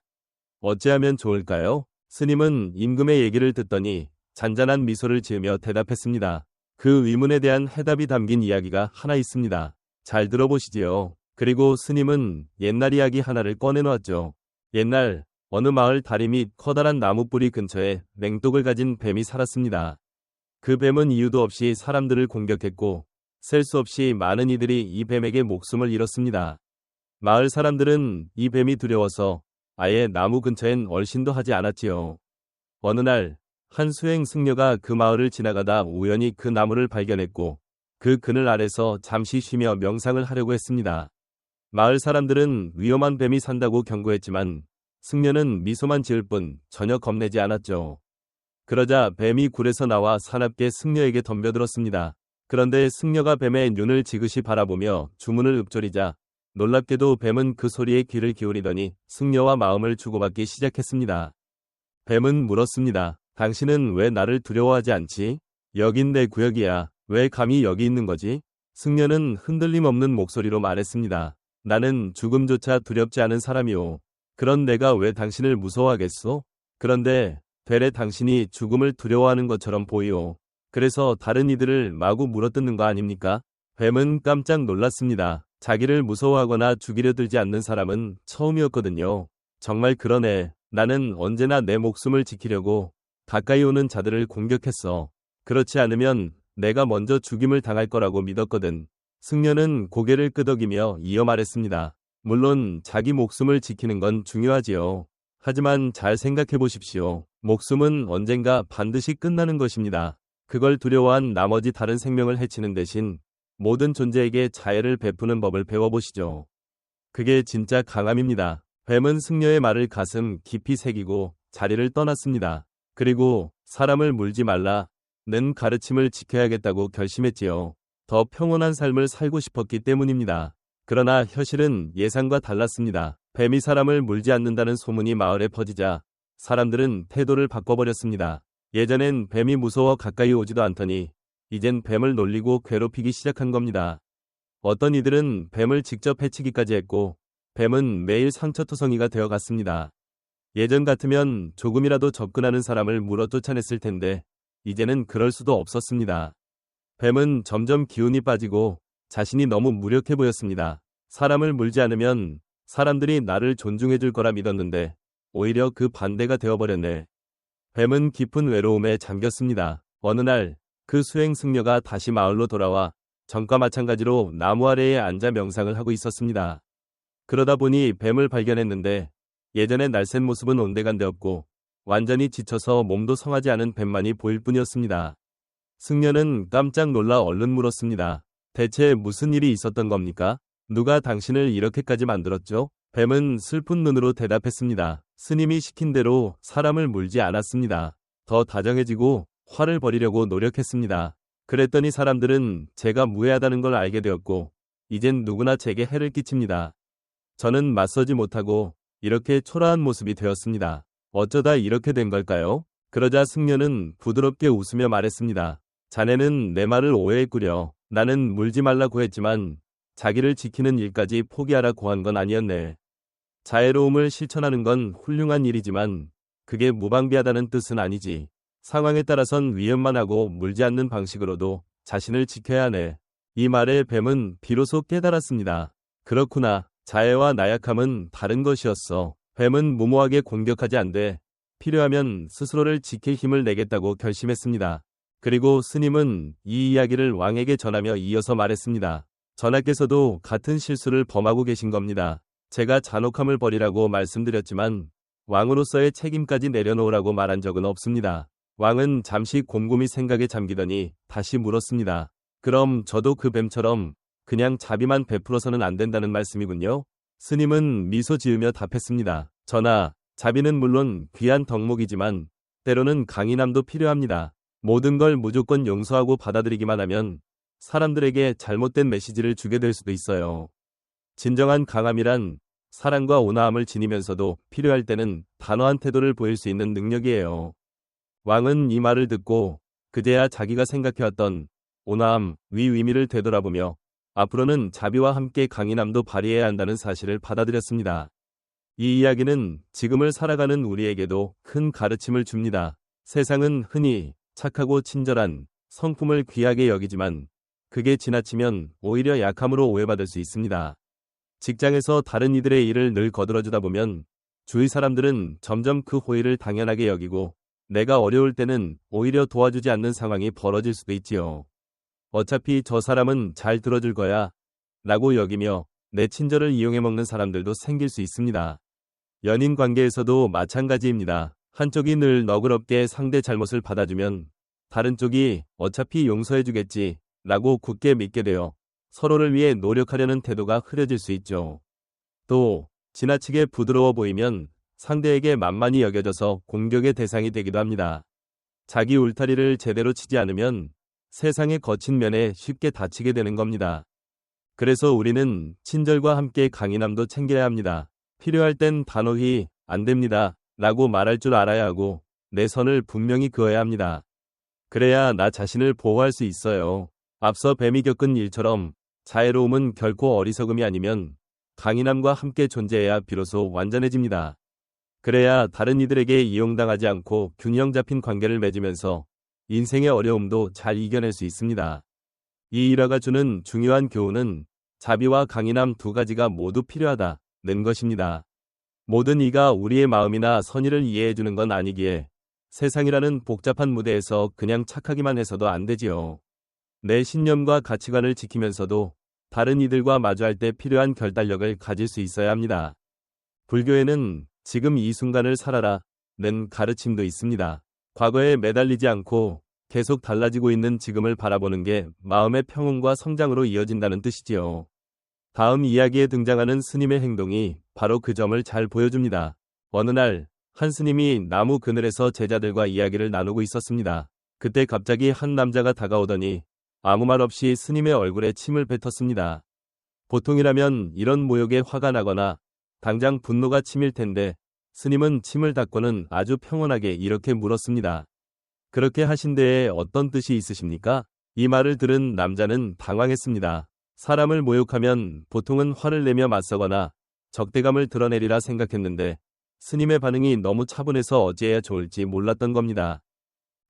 어찌하면 좋을까요? 스님은 임금의 얘기를 듣더니 잔잔한 미소를 지으며 대답했습니다. 그 의문에 대한 해답이 담긴 이야기가 하나 있습니다. 잘 들어보시지요. 그리고 스님은 옛날 이야기 하나를 꺼내놓았죠. 옛날 어느 마을 다리 밑 커다란 나무 뿌리 근처에 맹독을 가진 뱀이 살았습니다. 그 뱀은 이유도 없이 사람들을 공격했고 셀 수 없이 많은 이들이 이 뱀에게 목숨을 잃었습니다. 마을 사람들은 이 뱀이 두려워서 아예 나무 근처엔 얼씬도 하지 않았지요. 어느 날 한 수행 승려가 그 마을을 지나가다 우연히 그 나무를 발견했고 그 그늘 아래서 잠시 쉬며 명상을 하려고 했습니다. 마을 사람들은 위험한 뱀이 산다고 경고했지만 승려는 미소만 지을 뿐 전혀 겁내지 않았죠. 그러자 뱀이 굴에서 나와 사납게 승려에게 덤벼들었습니다. 그런데 승려가 뱀의 눈을 지그시 바라보며 주문을 읊조리자 놀랍게도 뱀은 그 소리에 귀를 기울이더니 승려와 마음을 주고받기 시작했습니다. 뱀은 물었습니다. 당신은 왜 나를 두려워하지 않지? 여긴 내 구역이야. 왜 감히 여기 있는 거지? 승려는 흔들림 없는 목소리로 말했습니다. 나는 죽음조차 두렵지 않은 사람이오. 그런 내가 왜 당신을 무서워하겠소? 그런데 되레 당신이 죽음을 두려워하는 것처럼 보이오. 그래서 다른 이들을 마구 물어뜯는 거 아닙니까? 뱀은 깜짝 놀랐습니다. 자기를 무서워하거나 죽이려 들지 않는 사람은 처음이었거든요. 정말 그러네. 나는 언제나 내 목숨을 지키려고 가까이 오는 자들을 공격했어. 그렇지 않으면 내가 먼저 죽임을 당할 거라고 믿었거든. 승려는 고개를 끄덕이며 이어 말했습니다. 물론 자기 목숨을 지키는 건 중요하지요. 하지만 잘 생각해 보십시오. 목숨은 언젠가 반드시 끝나는 것입니다. 그걸 두려워한 나머지 다른 생명을 해치는 대신 모든 존재에게 자애를 베푸는 법을 배워보시죠. 그게 진짜 강함입니다. 뱀은 승려의 말을 가슴 깊이 새기고 자리를 떠났습니다. 그리고 사람을 물지 말라는 가르침을 지켜야겠다고 결심했지요. 더 평온한 삶을 살고 싶었기 때문입니다. 그러나 현실은 예상과 달랐습니다. 뱀이 사람을 물지 않는다는 소문이 마을에 퍼지자 사람들은 태도를 바꿔버렸습니다. 예전엔 뱀이 무서워 가까이 오지도 않더니 이젠 뱀을 놀리고 괴롭히기 시작한 겁니다. 어떤 이들은 뱀을 직접 해치기까지 했고 뱀은 매일 상처투성이가 되어갔습니다. 예전 같으면 조금이라도 접근하는 사람을 물어 쫓아냈을 텐데 이제는 그럴 수도 없었습니다. 뱀은 점점 기운이 빠지고 자신이 너무 무력해 보였습니다. 사람을 물지 않으면 사람들이 나를 존중해 줄 거라 믿었는데 오히려 그 반대가 되어버렸네. 뱀은 깊은 외로움에 잠겼습니다. 어느 날 그 수행 승려가 다시 마을로 돌아와 전과 마찬가지로 나무 아래에 앉아 명상을 하고 있었습니다. 그러다 보니 뱀을 발견했는데 예전의 날쌘 모습은 온데간데 없고 완전히 지쳐서 몸도 성하지 않은 뱀만이 보일 뿐이었습니다. 승려는 깜짝 놀라 얼른 물었습니다. 대체 무슨 일이 있었던 겁니까? 누가 당신을 이렇게까지 만들었죠? 뱀은 슬픈 눈으로 대답했습니다. 스님이 시킨 대로 사람을 물지 않았습니다. 더 다정해지고 화를 버리려고 노력했습니다. 그랬더니 사람들은 제가 무해하다는 걸 알게 되었고 이젠 누구나 제게 해를 끼칩니다. 저는 맞서지 못하고 이렇게 초라한 모습이 되었습니다. 어쩌다 이렇게 된 걸까요? 그러자 승려는 부드럽게 웃으며 말했습니다. 자네는 내 말을 오해했구려. 나는 물지 말라고 했지만 자기를 지키는 일까지 포기하라고 한 건 아니었네. 자애로움을 실천하는 건 훌륭한 일이지만 그게 무방비하다는 뜻은 아니지. 상황에 따라선 위협만 하고 물지 않는 방식으로도 자신을 지켜야 하네. 이 말에 뱀은 비로소 깨달았습니다. 그렇구나. 자애와 나약함은 다른 것이었어. 뱀은 무모하게 공격하지 않되 필요하면 스스로를 지킬 힘을 내겠다고 결심했습니다. 그리고 스님은 이 이야기를 왕에게 전하며 이어서 말했습니다. 전하께서도 같은 실수를 범하고 계신 겁니다. 제가 잔혹함을 버리라고 말씀드렸지만 왕으로서의 책임까지 내려놓으라고 말한 적은 없습니다. 왕은 잠시 곰곰이 생각에 잠기더니 다시 물었습니다. 그럼 저도 그 뱀처럼 그냥 자비만 베풀어서는 안 된다는 말씀이군요. 스님은 미소 지으며 답했습니다. 전하, 자비는 물론 귀한 덕목이지만 때로는 강인함도 필요합니다. 모든 걸 무조건 용서하고 받아들이기만 하면 사람들에게 잘못된 메시지를 주게 될 수도 있어요. 진정한 강함이란 사랑과 온화함을 지니면서도 필요할 때는 단호한 태도를 보일 수 있는 능력이에요. 왕은 이 말을 듣고 그제야 자기가 생각해왔던 온화함, 위미를 되돌아보며 앞으로는 자비와 함께 강인함도 발휘해야 한다는 사실을 받아들였습니다. 이 이야기는 지금을 살아가는 우리에게도 큰 가르침을 줍니다. 세상은 흔히 착하고 친절한 성품을 귀하게 여기지만 그게 지나치면 오히려 약함으로 오해받을 수 있습니다. 직장에서 다른 이들의 일을 늘 거들어주다 보면 주위 사람들은 점점 그 호의를 당연하게 여기고 내가 어려울 때는 오히려 도와주지 않는 상황이 벌어질 수도 있지요. 어차피 저 사람은 잘 들어줄 거야 라고 여기며 내 친절을 이용해 먹는 사람들도 생길 수 있습니다. 연인 관계에서도 마찬가지입니다. 한쪽이 늘 너그럽게 상대 잘못을 받아주면 다른 쪽이 어차피 용서해주겠지 라고 굳게 믿게 되어 서로를 위해 노력하려는 태도가 흐려질 수 있죠. 또 지나치게 부드러워 보이면 상대에게 만만히 여겨져서 공격의 대상이 되기도 합니다. 자기 울타리를 제대로 치지 않으면 세상의 거친 면에 쉽게 다치게 되는 겁니다. 그래서 우리는 친절과 함께 강인함도 챙겨야 합니다. 필요할 땐 단호히 안 됩니다 라고 말할 줄 알아야 하고 내 선을 분명히 그어야 합니다. 그래야 나 자신을 보호할 수 있어요. 앞서 뱀이 겪은 일처럼 자애로움은 결코 어리석음이 아니면 강인함과 함께 존재해야 비로소 완전해집니다. 그래야 다른 이들에게 이용당하지 않고 균형 잡힌 관계를 맺으면서 인생의 어려움도 잘 이겨낼 수 있습니다. 이 일화가 주는 중요한 교훈은 자비와 강인함 두 가지가 모두 필요하다는 것입니다. 모든 이가 우리의 마음이나 선의를 이해해주는 건 아니기에 세상이라는 복잡한 무대에서 그냥 착하기만 해서도 안 되지요. 내 신념과 가치관을 지키면서도 다른 이들과 마주할 때 필요한 결단력을 가질 수 있어야 합니다. 불교에는 지금 이 순간을 살아라는 가르침도 있습니다. 과거에 매달리지 않고 계속 달라지고 있는 지금을 바라보는 게 마음의 평온과 성장으로 이어진다는 뜻이지요. 다음 이야기에 등장하는 스님의 행동이 바로 그 점을 잘 보여줍니다. 어느 날 한 스님이 나무 그늘에서 제자들과 이야기를 나누고 있었습니다. 그때 갑자기 한 남자가 다가오더니 아무 말 없이 스님의 얼굴에 침을 뱉었습니다. 보통이라면 이런 모욕에 화가 나거나 당장 분노가 치밀 텐데 스님은 침을 닦고는 아주 평온하게 이렇게 물었습니다. 그렇게 하신 데에 어떤 뜻이 있으십니까? 이 말을 들은 남자는 당황했습니다. 사람을 모욕하면 보통은 화를 내며 맞서거나 적대감을 드러내리라 생각했는데 스님의 반응이 너무 차분해서 어찌해야 좋을지 몰랐던 겁니다.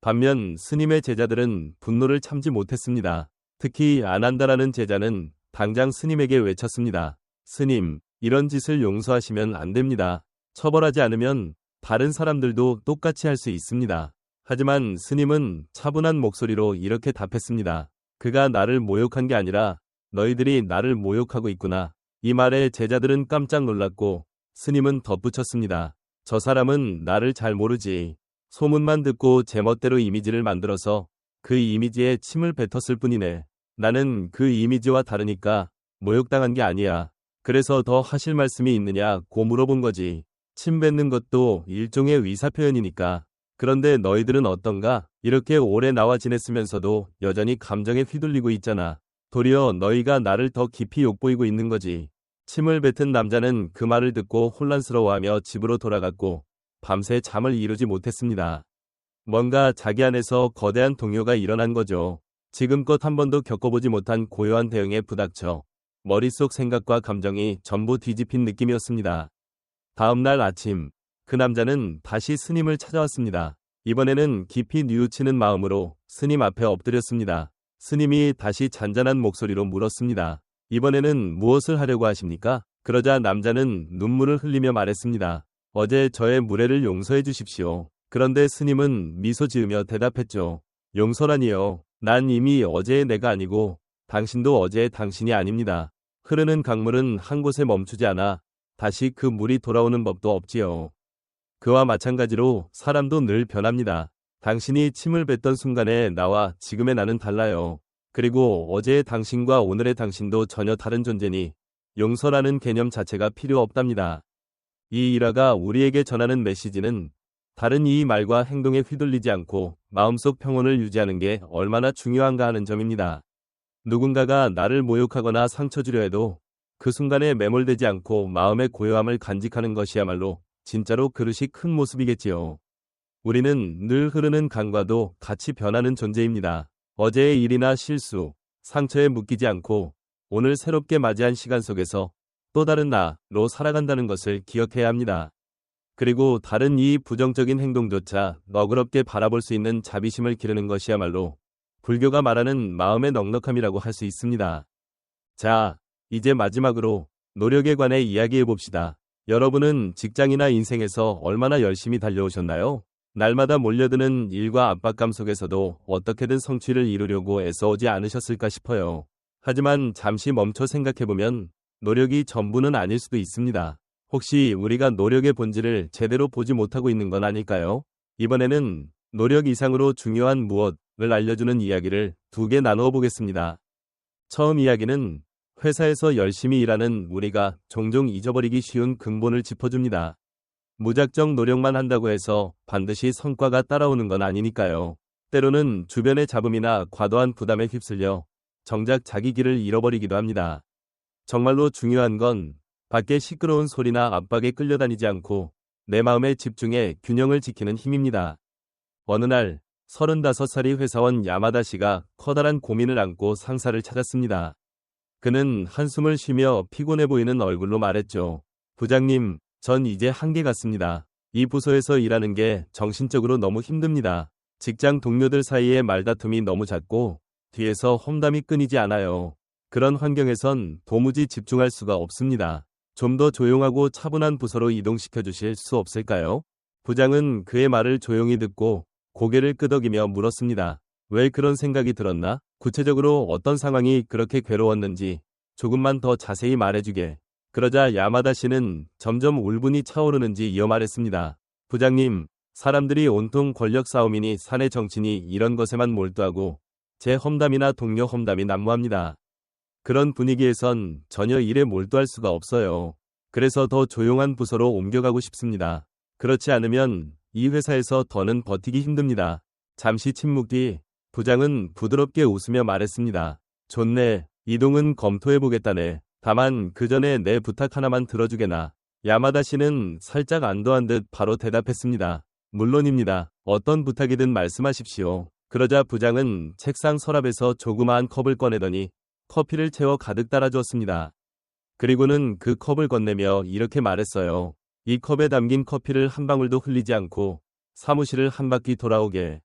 반면 스님의 제자들은 분노를 참지 못했습니다. 특히 안한다라는 제자는 당장 스님에게 외쳤습니다. 스님, 이런 짓을 용서하시면 안 됩니다. 처벌하지 않으면 다른 사람들도 똑같이 할 수 있습니다. 하지만 스님은 차분한 목소리로 이렇게 답했습니다. 그가 나를 모욕한 게 아니라 너희들이 나를 모욕하고 있구나. 이 말에 제자들은 깜짝 놀랐고 스님은 덧붙였습니다. 저 사람은 나를 잘 모르지. 소문만 듣고 제멋대로 이미지를 만들어서 그 이미지에 침을 뱉었을 뿐이네. 나는 그 이미지와 다르니까 모욕당한 게 아니야. 그래서 더 하실 말씀이 있느냐고 물어본 거지. 침 뱉는 것도 일종의 의사표현이니까. 그런데 너희들은 어떤가? 이렇게 오래 나와 지냈으면서도 여전히 감정에 휘둘리고 있잖아. 도리어 너희가 나를 더 깊이 욕보이고 있는 거지. 침을 뱉은 남자는 그 말을 듣고 혼란스러워하며 집으로 돌아갔고 밤새 잠을 이루지 못했습니다. 뭔가 자기 안에서 거대한 동요가 일어난 거죠. 지금껏 한 번도 겪어보지 못한 고요한 대응에 부닥쳐 머릿속 생각과 감정이 전부 뒤집힌 느낌이었습니다. 다음 날 아침, 그 남자는 다시 스님을 찾아왔습니다. 이번에는 깊이 뉘우치는 마음으로 스님 앞에 엎드렸습니다. 스님이 다시 잔잔한 목소리로 물었습니다. 이번에는 무엇을 하려고 하십니까? 그러자 남자는 눈물을 흘리며 말했습니다. 어제 저의 무례를 용서해 주십시오. 그런데 스님은 미소 지으며 대답했죠. 용서라니요. 난 이미 어제의 내가 아니고 당신도 어제의 당신이 아닙니다. 흐르는 강물은 한 곳에 멈추지 않아 다시 그 물이 돌아오는 법도 없지요. 그와 마찬가지로 사람도 늘 변합니다. 당신이 침을 뱉던 순간에 나와 지금의 나는 달라요. 그리고 어제의 당신과 오늘의 당신도 전혀 다른 존재니 용서라는 개념 자체가 필요 없답니다. 이 일화가 우리에게 전하는 메시지는 다른 이의 말과 행동에 휘둘리지 않고 마음속 평온을 유지하는 게 얼마나 중요한가 하는 점입니다. 누군가가 나를 모욕하거나 상처 주려 해도 그 순간에 매몰되지 않고 마음의 고요함을 간직하는 것이야말로 진짜로 그릇이 큰 모습이겠지요. 우리는 늘 흐르는 강과도 같이 변하는 존재입니다. 어제의 일이나 실수, 상처에 묶이지 않고 오늘 새롭게 맞이한 시간 속에서 또 다른 나로 살아간다는 것을 기억해야 합니다. 그리고 다른 이 부정적인 행동조차 너그럽게 바라볼 수 있는 자비심을 기르는 것이야말로 불교가 말하는 마음의 넉넉함이라고 할 수 있습니다. 자, 이제 마지막으로 노력에 관해 이야기해 봅시다. 여러분은 직장이나 인생에서 얼마나 열심히 달려오셨나요? 날마다 몰려드는 일과 압박감 속에서도 어떻게든 성취를 이루려고 애써오지 않으셨을까 싶어요. 하지만 잠시 멈춰 생각해보면 노력이 전부는 아닐 수도 있습니다. 혹시 우리가 노력의 본질을 제대로 보지 못하고 있는 건 아닐까요? 이번에는 노력 이상으로 중요한 무엇을 알려주는 이야기를 2개 나누어 보겠습니다. 처음 이야기는 회사에서 열심히 일하는 우리가 종종 잊어버리기 쉬운 근본을 짚어줍니다. 무작정 노력만 한다고 해서 반드시 성과가 따라오는 건 아니니까요. 때로는 주변의 잡음이나 과도한 부담에 휩쓸려 정작 자기 길을 잃어버리기도 합니다. 정말로 중요한 건 밖의 시끄러운 소리나 압박에 끌려다니지 않고 내 마음에 집중해 균형을 지키는 힘입니다. 어느 날 35살의 회사원 야마다 씨가 커다란 고민을 안고 상사를 찾았습니다. 그는 한숨을 쉬며 피곤해 보이는 얼굴로 말했죠. 부장님, 전 이제 한계 같습니다. 이 부서에서 일하는 게 정신적으로 너무 힘듭니다. 직장 동료들 사이의 말다툼이 너무 잦고 뒤에서 험담이 끊이지 않아요. 그런 환경에선 도무지 집중할 수가 없습니다. 좀 더 조용하고 차분한 부서로 이동시켜 주실 수 없을까요? 부장은 그의 말을 조용히 듣고 고개를 끄덕이며 물었습니다. 왜 그런 생각이 들었나? 구체적으로 어떤 상황이 그렇게 괴로웠는지 조금만 더 자세히 말해주게. 그러자 야마다 씨는 점점 울분이 차오르는지 이어 말했습니다. 부장님, 사람들이 온통 권력 싸움이니 사내 정치니 이런 것에만 몰두하고 제 험담이나 동료 험담이 난무합니다. 그런 분위기에선 전혀 일에 몰두할 수가 없어요. 그래서 더 조용한 부서로 옮겨가고 싶습니다. 그렇지 않으면 이 회사에서 더는 버티기 힘듭니다. 잠시 침묵 뒤 부장은 부드럽게 웃으며 말했습니다. 좋네. 이동은 검토해보겠다네. 다만 그 전에 내 부탁 하나만 들어주게나. 야마다 씨는 살짝 안도한 듯 바로 대답했습니다. 물론입니다. 어떤 부탁이든 말씀하십시오. 그러자 부장은 책상 서랍에서 조그마한 컵을 꺼내더니 커피를 채워 가득 따라주었습니다. 그리고는 그 컵을 건네며 이렇게 말했어요. 이 컵에 담긴 커피를 한 방울도 흘리지 않고 사무실을 한 바퀴 돌아오게.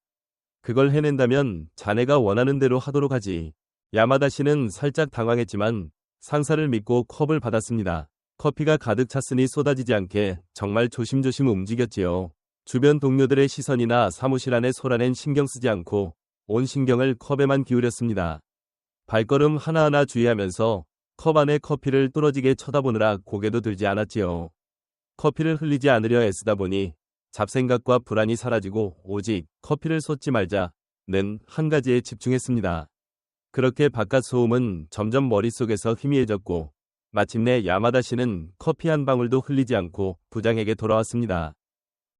그걸 해낸다면 자네가 원하는 대로 하도록 하지. 야마다 씨는 살짝 당황했지만 상사를 믿고 컵을 받았습니다. 커피가 가득 찼으니 쏟아지지 않게 정말 조심조심 움직였지요. 주변 동료들의 시선이나 사무실 안의 소란엔 신경 쓰지 않고 온 신경을 컵에만 기울였습니다. 발걸음 하나하나 주의하면서 컵 안에 커피를 뚫어지게 쳐다보느라 고개도 들지 않았지요. 커피를 흘리지 않으려 애쓰다 보니 잡생각과 불안이 사라지고 오직 커피를 쏟지 말자는 한 가지에 집중했습니다. 그렇게 바깥 소음은 점점 머릿속에서 희미해졌고 마침내 야마다 씨는 커피 한 방울도 흘리지 않고 부장에게 돌아왔습니다.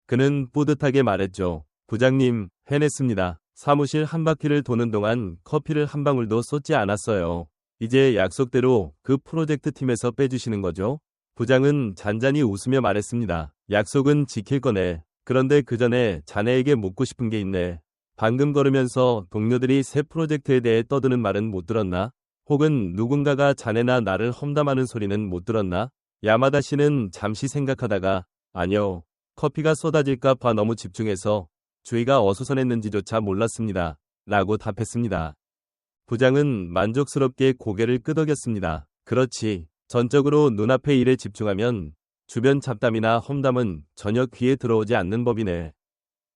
그는 뿌듯하게 말했죠. 부장님, 해냈습니다. 사무실 한 바퀴를 도는 동안 커피를 한 방울도 쏟지 않았어요. 이제 약속대로 그 프로젝트 팀에서 빼주시는 거죠? 부장은 잔잔히 웃으며 말했습니다. 약속은 지킬 거네. 그런데 그 전에 자네에게 묻고 싶은 게 있네. 방금 걸으면서 동료들이 새 프로젝트에 대해 떠드는 말은 못 들었나? 혹은 누군가가 자네나 나를 험담하는 소리는 못 들었나? 야마다 씨는 잠시 생각하다가 아니요. 커피가 쏟아질까 봐 너무 집중해서 주의가 어수선했는지조차 몰랐습니다. 라고 답했습니다. 부장은 만족스럽게 고개를 끄덕였습니다. 그렇지. 전적으로 눈앞의 일에 집중하면 주변 잡담이나 험담은 전혀 귀에 들어오지 않는 법이네.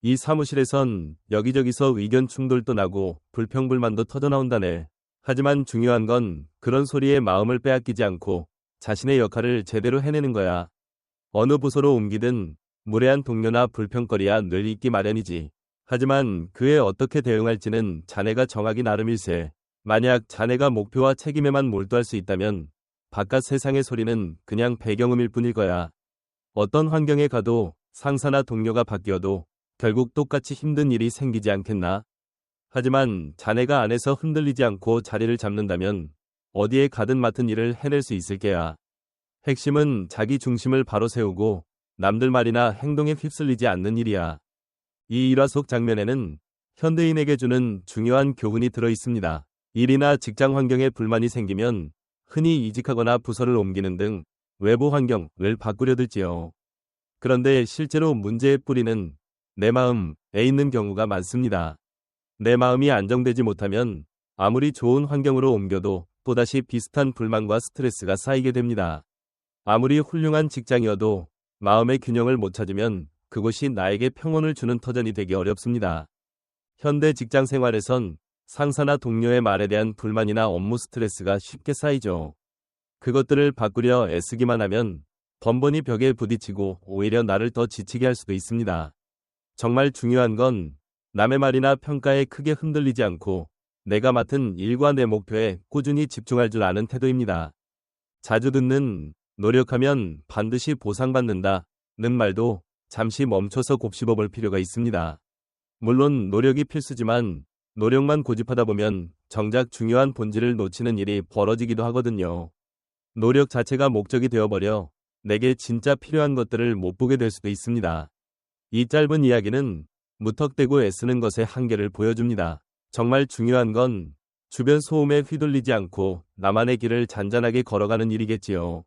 이 사무실에선 여기저기서 의견 충돌도 나고 불평불만도 터져나온다네. 하지만 중요한 건 그런 소리에 마음을 빼앗기지 않고 자신의 역할을 제대로 해내는 거야. 어느 부서로 옮기든 무례한 동료나 불평거리야 늘 있기 마련이지. 하지만 그에 어떻게 대응할지는 자네가 정하기 나름일세. 만약 자네가 목표와 책임에만 몰두할 수 있다면 바깥 세상의 소리는 그냥 배경음일 뿐일 거야. 어떤 환경에 가도 상사나 동료가 바뀌어도 결국 똑같이 힘든 일이 생기지 않겠나? 하지만 자네가 안에서 흔들리지 않고 자리를 잡는다면 어디에 가든 맡은 일을 해낼 수 있을 게야. 핵심은 자기 중심을 바로 세우고 남들 말이나 행동에 휩쓸리지 않는 일이야. 이 일화 속 장면에는 현대인에게 주는 중요한 교훈이 들어 있습니다. 일이나 직장 환경에 불만이 생기면 흔히 이직하거나 부서를 옮기는 등 외부 환경을 바꾸려 들지요. 그런데 실제로 문제의 뿌리는 내 마음에 있는 경우가 많습니다. 내 마음이 안정되지 못하면 아무리 좋은 환경으로 옮겨도 또다시 비슷한 불만과 스트레스가 쌓이게 됩니다. 아무리 훌륭한 직장이어도 마음의 균형을 못 찾으면 그곳이 나에게 평온을 주는 터전이 되기 어렵습니다. 현대 직장 생활에선 상사나 동료의 말에 대한 불만이나 업무 스트레스가 쉽게 쌓이죠. 그것들을 바꾸려 애쓰기만 하면 번번이 벽에 부딪히고 오히려 나를 더 지치게 할 수도 있습니다. 정말 중요한 건 남의 말이나 평가에 크게 흔들리지 않고 내가 맡은 일과 내 목표에 꾸준히 집중할 줄 아는 태도입니다. 자주 듣는 노력하면 반드시 보상받는다는 말도 잠시 멈춰서 곱씹어 볼 필요가 있습니다. 물론 노력이 필수지만 노력만 고집하다 보면 정작 중요한 본질을 놓치는 일이 벌어지기도 하거든요. 노력 자체가 목적이 되어버려 내게 진짜 필요한 것들을 못 보게 될 수도 있습니다. 이 짧은 이야기는 무턱대고 애쓰는 것의 한계를 보여줍니다. 정말 중요한 건 주변 소음에 휘둘리지 않고 나만의 길을 잔잔하게 걸어가는 일이겠지요.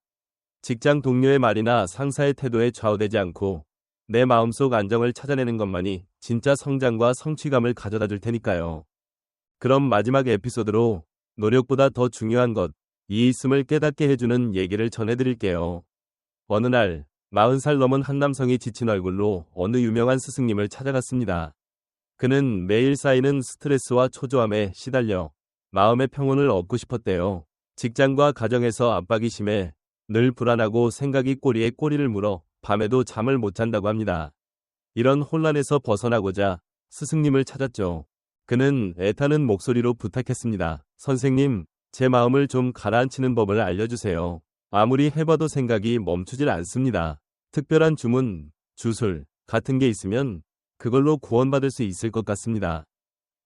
직장 동료의 말이나 상사의 태도에 좌우되지 않고 내 마음속 안정을 찾아내는 것만이 진짜 성장과 성취감을 가져다 줄 테니까요. 그럼 마지막 에피소드로 노력보다 더 중요한 것이 있음을 깨닫게 해주는 얘기를 전해드릴게요. 어느 날 40살 넘은 한 남성이 지친 얼굴로 어느 유명한 스승님을 찾아갔습니다. 그는 매일 쌓이는 스트레스와 초조함에 시달려 마음의 평온을 얻고 싶었대요. 직장과 가정에서 압박이 심해 늘 불안하고 생각이 꼬리에 꼬리를 물어 밤에도 잠을 못 잔다고 합니다. 이런 혼란에서 벗어나고자 스승님을 찾았죠. 그는 애타는 목소리로 부탁했습니다. 선생님, 제 마음을 좀 가라앉히는 법을 알려주세요. 아무리 해봐도 생각이 멈추질 않습니다. 특별한 주문, 주술 같은 게 있으면 그걸로 구원받을 수 있을 것 같습니다.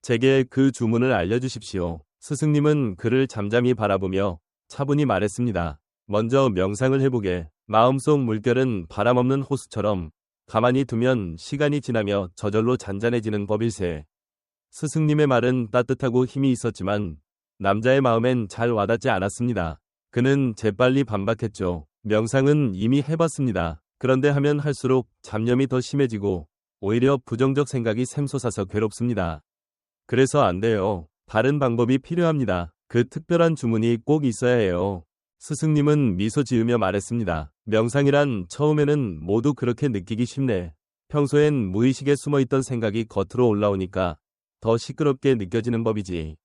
제게 그 주문을 알려주십시오. 스승님은 그를 잠잠히 바라보며 차분히 말했습니다. 먼저 명상을 해보게. 마음속 물결은 바람 없는 호수처럼 가만히 두면 시간이 지나며 저절로 잔잔해지는 법일세. 스승님의 말은 따뜻하고 힘이 있었지만 남자의 마음엔 잘 와닿지 않았습니다. 그는 재빨리 반박했죠. 명상은 이미 해봤습니다. 그런데 하면 할수록 잡념이 더 심해지고 오히려 부정적 생각이 샘솟아서 괴롭습니다. 그래서 안 돼요. 다른 방법이 필요합니다. 그 특별한 주문이 꼭 있어야 해요. 스승님은 미소 지으며 말했습니다. 명상이란 처음에는 모두 그렇게 느끼기 쉽네. 평소엔 무의식에 숨어있던 생각이 겉으로 올라오니까 더 시끄럽게 느껴지는 법이지.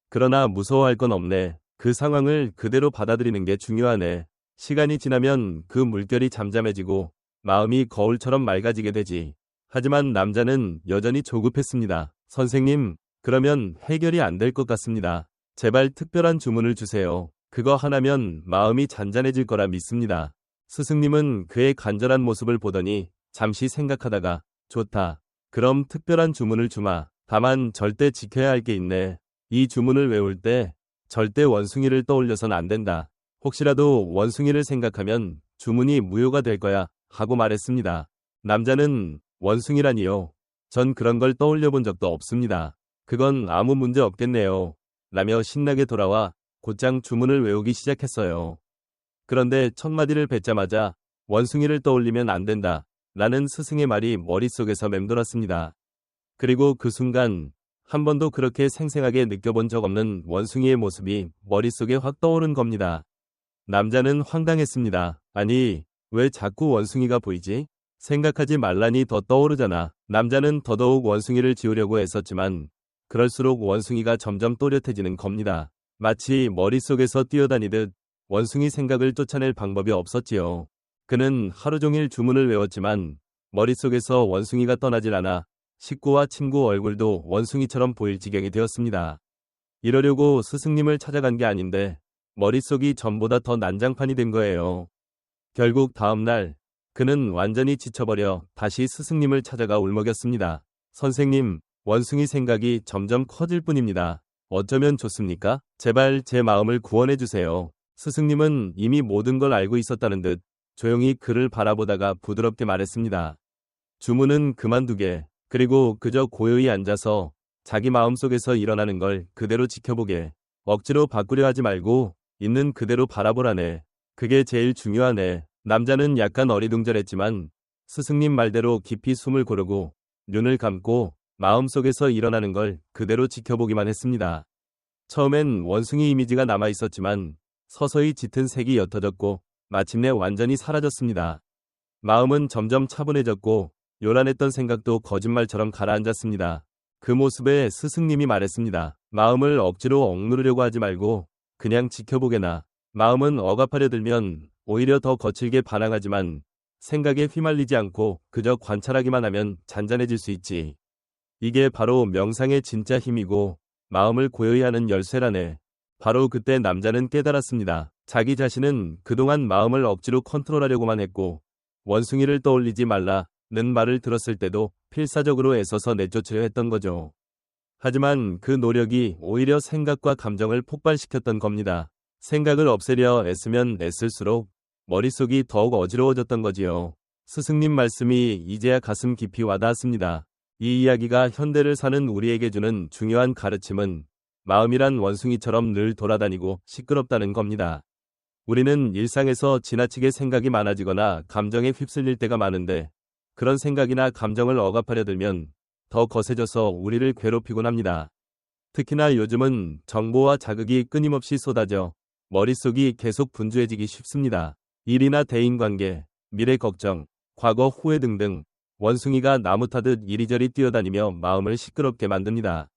그러나 무서워할 건 없네. 그 상황을 그대로 받아들이는 게 중요하네. 시간이 지나면 그 물결이 잠잠해지고 마음이 거울처럼 맑아지게 되지. 하지만 남자는 여전히 조급했습니다. 선생님, 그러면 해결이 안 될 것 같습니다. 제발 특별한 주문을 주세요. 그거 하나면 마음이 잔잔해질 거라 믿습니다. 스승님은 그의 간절한 모습을 보더니 잠시 생각하다가 좋다. 그럼 특별한 주문을 주마. 다만 절대 지켜야 할 게 있네. 이 주문을 외울 때 절대 원숭이를 떠올려선 안 된다. 혹시라도 원숭이를 생각하면 주문이 무효가 될 거야 하고 말했습니다. 남자는 원숭이라니요. 전 그런 걸 떠올려 본 적도 없습니다. 그건 아무 문제 없겠네요. 라며 신나게 돌아와 곧장 주문을 외우기 시작했어요. 그런데 첫 마디를 뱉자마자 원숭이를 떠올리면 안 된다. 라는 스승의 말이 머릿속에서 맴돌았습니다. 그리고 그 순간 한 번도 그렇게 생생하게 느껴본 적 없는 원숭이의 모습이 머릿속에 확 떠오른 겁니다. 남자는 황당했습니다. 아니, 왜 자꾸 원숭이가 보이지? 생각하지 말라니 더 떠오르잖아. 남자는 더더욱 원숭이를 지우려고 애썼지만 그럴수록 원숭이가 점점 또렷해지는 겁니다. 마치 머릿속에서 뛰어다니듯 원숭이 생각을 쫓아낼 방법이 없었지요. 그는 하루 종일 주문을 외웠지만 머릿속에서 원숭이가 떠나질 않아 식구와 친구 얼굴도 원숭이처럼 보일 지경이 되었습니다. 이러려고 스승님을 찾아간 게 아닌데 머릿속이 전보다 더 난장판이 된 거예요. 결국 다음 날 그는 완전히 지쳐버려 다시 스승님을 찾아가 울먹였습니다. 선생님, 원숭이 생각이 점점 커질 뿐입니다. 어쩌면 좋습니까? 제발 제 마음을 구원해 주세요. 스승님은 이미 모든 걸 알고 있었다는 듯 조용히 그를 바라보다가 부드럽게 말했습니다. 주문은 그만두게. 그리고 그저 고요히 앉아서 자기 마음속에서 일어나는 걸 그대로 지켜보게. 억지로 바꾸려 하지 말고 있는 그대로 바라보라네. 그게 제일 중요하네. 남자는 약간 어리둥절했지만 스승님 말대로 깊이 숨을 고르고 눈을 감고 마음속에서 일어나는 걸 그대로 지켜보기만 했습니다. 처음엔 원숭이 이미지가 남아 있었지만 서서히 짙은 색이 옅어졌고 마침내 완전히 사라졌습니다. 마음은 점점 차분해졌고 요란했던 생각도 거짓말처럼 가라앉았습니다. 그 모습에 스승님이 말했습니다. 마음을 억지로 억누르려고 하지 말고 그냥 지켜보게나. 마음은 억압하려 들면 오히려 더 거칠게 반항하지만 생각에 휘말리지 않고 그저 관찰하기만 하면 잔잔해질 수 있지. 이게 바로 명상의 진짜 힘이고 마음을 고요히 하는 열쇠라네. 바로 그때 남자는 깨달았습니다. 자기 자신은 그동안 마음을 억지로 컨트롤하려고만 했고 원숭이를 떠올리지 말라는 말을 들었을 때도 필사적으로 애써서 내쫓으려 했던 거죠. 하지만 그 노력이 오히려 생각과 감정을 폭발시켰던 겁니다. 생각을 없애려 애쓰면 애쓸수록 머릿속이 더욱 어지러워졌던 거지요. 스승님 말씀이 이제야 가슴 깊이 와닿았습니다. 이 이야기가 현대를 사는 우리에게 주는 중요한 가르침은 마음이란 원숭이처럼 늘 돌아다니고 시끄럽다는 겁니다. 우리는 일상에서 지나치게 생각이 많아지거나 감정에 휩쓸릴 때가 많은데 그런 생각이나 감정을 억압하려 들면 더 거세져서 우리를 괴롭히곤 합니다. 특히나 요즘은 정보와 자극이 끊임없이 쏟아져 머릿속이 계속 분주해지기 쉽습니다. 일이나 대인관계, 미래 걱정, 과거 후회 등등 원숭이가 나무 타듯 이리저리 뛰어다니며 마음을 시끄럽게 만듭니다.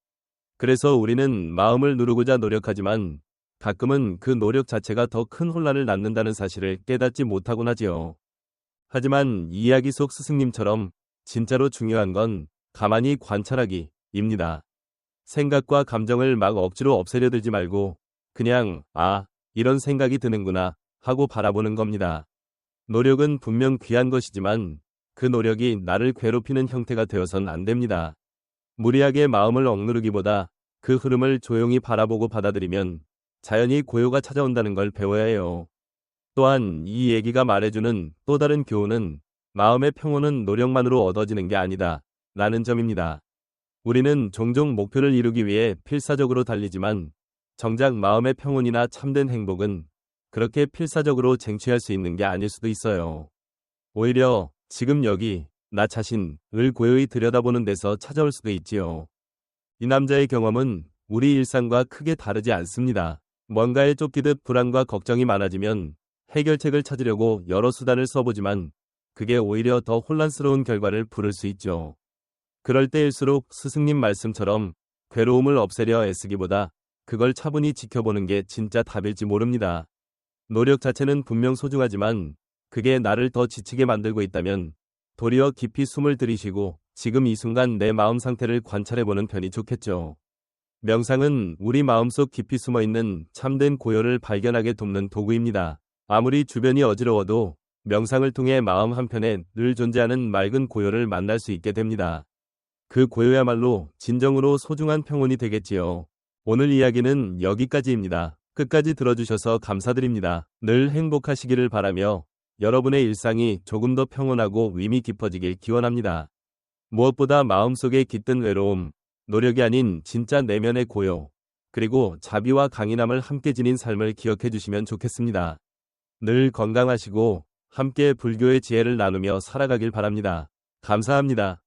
그래서 우리는 마음을 누르고자 노력하지만 가끔은 그 노력 자체가 더 큰 혼란을 낳는다는 사실을 깨닫지 못하곤 하지요. 하지만 이 이야기 속 스승님처럼 진짜로 중요한 건 가만히 관찰하기입니다. 생각과 감정을 막 억지로 없애려 들지 말고 그냥 이런 생각이 드는구나 하고 바라보는 겁니다. 노력은 분명 귀한 것이지만 그 노력이 나를 괴롭히는 형태가 되어선 안 됩니다. 무리하게 마음을 억누르기보다 그 흐름을 조용히 바라보고 받아들이면 자연히 고요가 찾아온다는 걸 배워야 해요. 또한 이 얘기가 말해주는 또 다른 교훈은 마음의 평온은 노력만으로 얻어지는 게 아니다 라는 점입니다. 우리는 종종 목표를 이루기 위해 필사적으로 달리지만 정작 마음의 평온이나 참된 행복은 그렇게 필사적으로 쟁취할 수 있는 게 아닐 수도 있어요. 오히려 지금 여기 나 자신을 고요히 들여다보는 데서 찾아올 수도 있지요. 이 남자의 경험은 우리 일상과 크게 다르지 않습니다. 뭔가에 쫓기듯 불안과 걱정이 많아지면 해결책을 찾으려고 여러 수단을 써보지만 그게 오히려 더 혼란스러운 결과를 부를 수 있죠. 그럴 때일수록 스승님 말씀처럼 괴로움을 없애려 애쓰기보다 그걸 차분히 지켜보는 게 진짜 답일지 모릅니다. 노력 자체는 분명 소중하지만 그게 나를 더 지치게 만들고 있다면 도리어 깊이 숨을 들이쉬고 지금 이 순간 내 마음 상태를 관찰해보는 편이 좋겠죠. 명상은 우리 마음속 깊이 숨어있는 참된 고요를 발견하게 돕는 도구입니다. 아무리 주변이 어지러워도 명상을 통해 마음 한편에 늘 존재하는 맑은 고요를 만날 수 있게 됩니다. 그 고요야말로 진정으로 소중한 평온이 되겠지요. 오늘 이야기는 여기까지입니다. 끝까지 들어주셔서 감사드립니다. 늘 행복하시기를 바라며 여러분의 일상이 조금 더 평온하고 의미 깊어지길 기원합니다. 무엇보다 마음속에 깃든 외로움, 노력이 아닌 진짜 내면의 고요, 그리고 자비와 강인함을 함께 지닌 삶을 기억해 주시면 좋겠습니다. 늘 건강하시고 함께 불교의 지혜를 나누며 살아가길 바랍니다. 감사합니다.